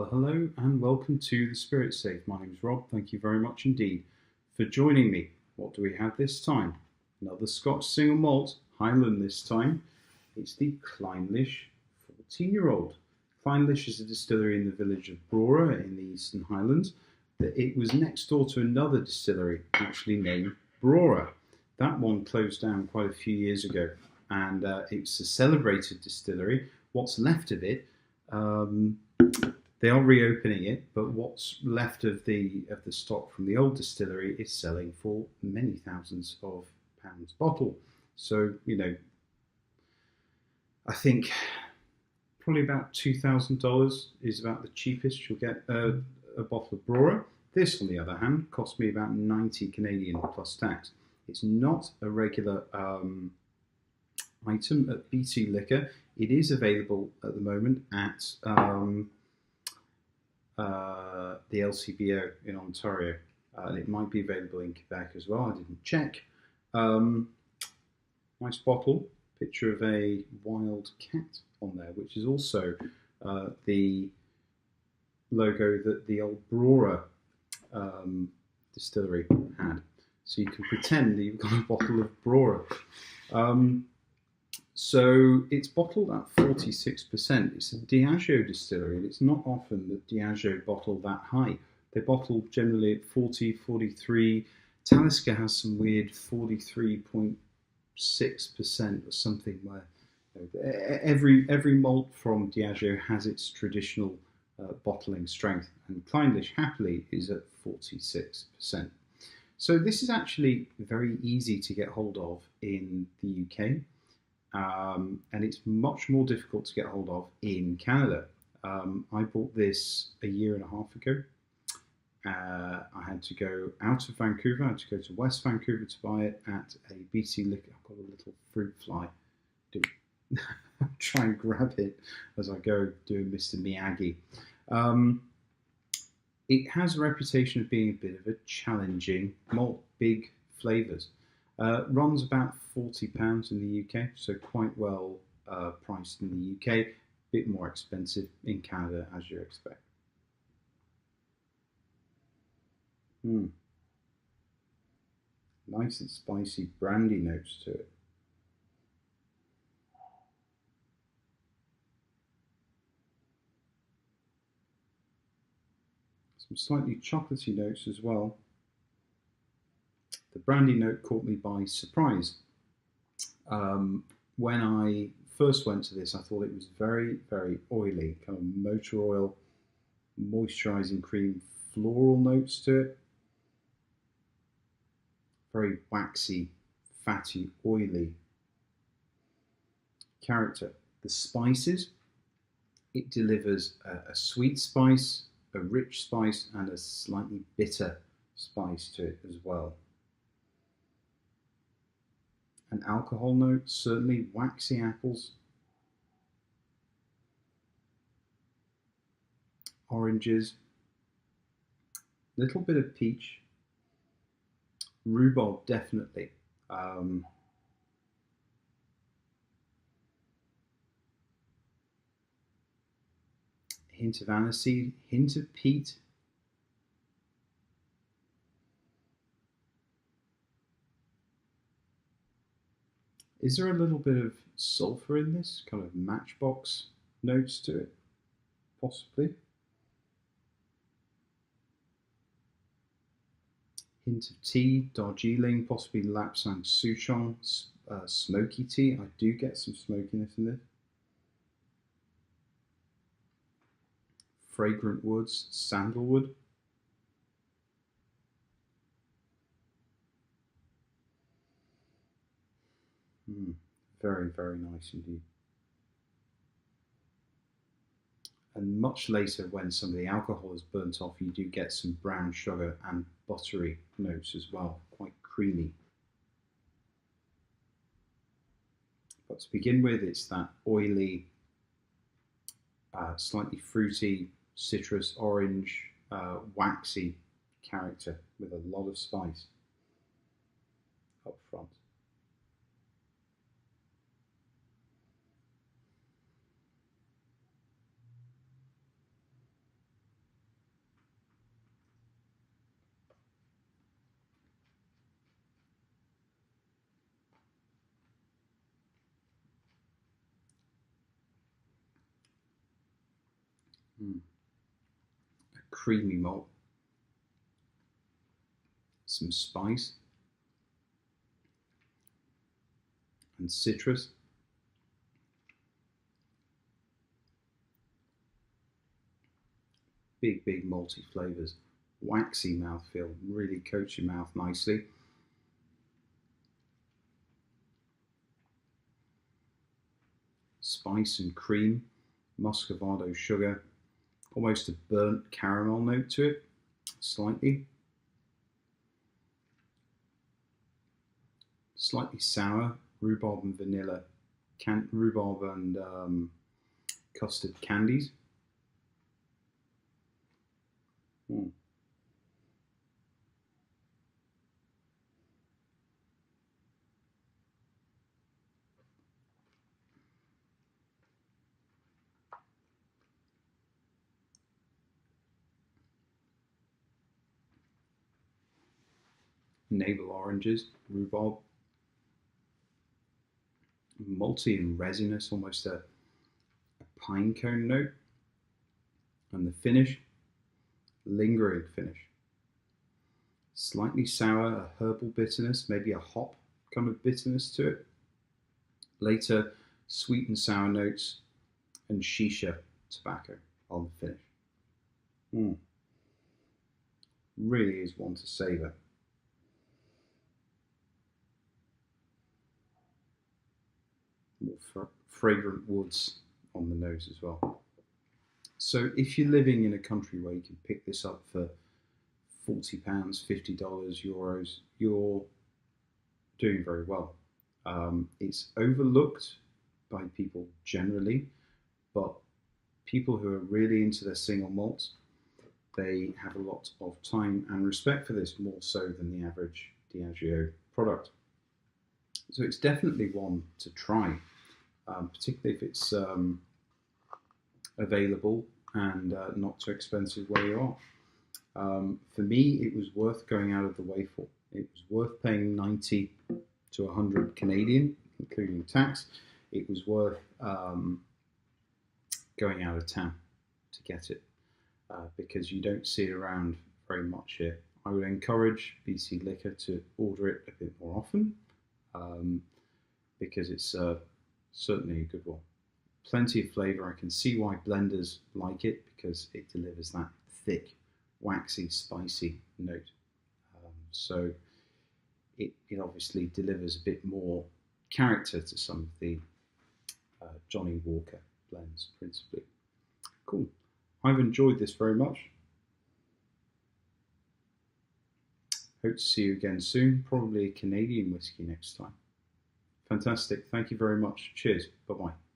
Well, hello and welcome to the Spirit Safe. My name is Rob. Thank you very much indeed for joining me. What do we have this time? Another Scotch single malt, Highland this time. It's the Clynelish 14-year-old. Clynelish is a distillery in the village of Brora in the Eastern Highlands. It was next door to another distillery, actually named Brora. That one closed down quite a few years ago, and it's a celebrated distillery. What's left of it, they are reopening it, but what's left of the stock from the old distillery is selling for many thousands of pounds bottle. So, I think probably about $2,000 is about the cheapest you'll get a bottle of Brora. This, on the other hand, cost me about 90 Canadian plus tax. It's not a regular item at BT Liquor. It is available at the moment at the LCBO in Ontario. And it might be available in Quebec as well. I didn't check. Nice bottle. Picture of a wild cat on there, which is also the logo that the old Brora distillery had. So you can pretend that you've got a bottle of Brora. So it's bottled at 46%. It's a Diageo distillery, and it's not often that Diageo bottle that high. They bottle generally at 40, 43. Talisker has some weird 43.6% or something where every malt from Diageo has its traditional bottling strength, and Clynelish happily is at 46%. So this is actually very easy to get hold of in the UK. And it's much more difficult to get hold of in Canada. I bought this a year and a half ago. I had to go out of Vancouver. I had to go to West Vancouver to buy it at a BC Liquor. I've got a little fruit fly. Try and grab it as I go doing Mr. Miyagi. It has a reputation of being a bit of a challenging malt, big flavours. Runs about £40 in the UK, so quite well priced in the UK. A bit more expensive in Canada, as you expect. Nice and spicy brandy notes to it. Some slightly chocolatey notes as well. The brandy note caught me by surprise. When I first went to this, I thought it was very, very oily, kind of motor oil, moisturising cream, floral notes to it. Very waxy, fatty, oily character. The spices, it delivers a sweet spice, a rich spice, and a slightly bitter spice to it as well. An alcohol note, certainly waxy apples, oranges, little bit of peach, rhubarb definitely. Hint of aniseed, hint of peat. Is there a little bit of sulphur in this? Kind of matchbox notes to it, possibly. Hint of tea, Darjeeling, possibly Lapsang Souchong, smoky tea. I do get some smokiness in this. Fragrant woods, sandalwood. Very, very nice indeed. And much later, when some of the alcohol is burnt off, you do get some brown sugar and buttery notes as well, quite creamy. But to begin with, it's that oily, slightly fruity, citrus, orange, waxy character with a lot of spice up front. A creamy malt, some spice and citrus. Big malty flavours. Waxy mouthfeel, really coats your mouth nicely. Spice and cream, muscovado sugar, almost a burnt caramel note to it, slightly. Slightly sour, rhubarb and vanilla, rhubarb and custard candies. Navel oranges, rhubarb, malty and resinous, almost a pine cone note. And the finish, lingering finish. Slightly sour, a herbal bitterness, maybe a hop kind of bitterness to it. Later, sweet and sour notes and shisha tobacco on the finish. Really is one to savour. More fragrant woods on the nose as well. So if you're living in a country where you can pick this up for £40, $50, euros, you're doing very well. It's overlooked by people generally, but people who are really into their single malts, they have a lot of time and respect for this, more so than the average Diageo product. So it's definitely one to try, particularly if it's available and not too expensive where you are. For me, it was worth going out of the way for. It was worth paying 90 to 100 Canadian, including tax. It was worth going out of town to get it because you don't see it around very much here. I would encourage BC Liquor to order it a bit more often because it's certainly a good one. Plenty of flavour. I can see why blenders like it because it delivers that thick, waxy, spicy note. So it obviously delivers a bit more character to some of the Johnny Walker blends, principally. Cool. I've enjoyed this very much. Hope to see you again soon. Probably a Canadian whiskey next time. Fantastic. Thank you very much. Cheers. Bye-bye.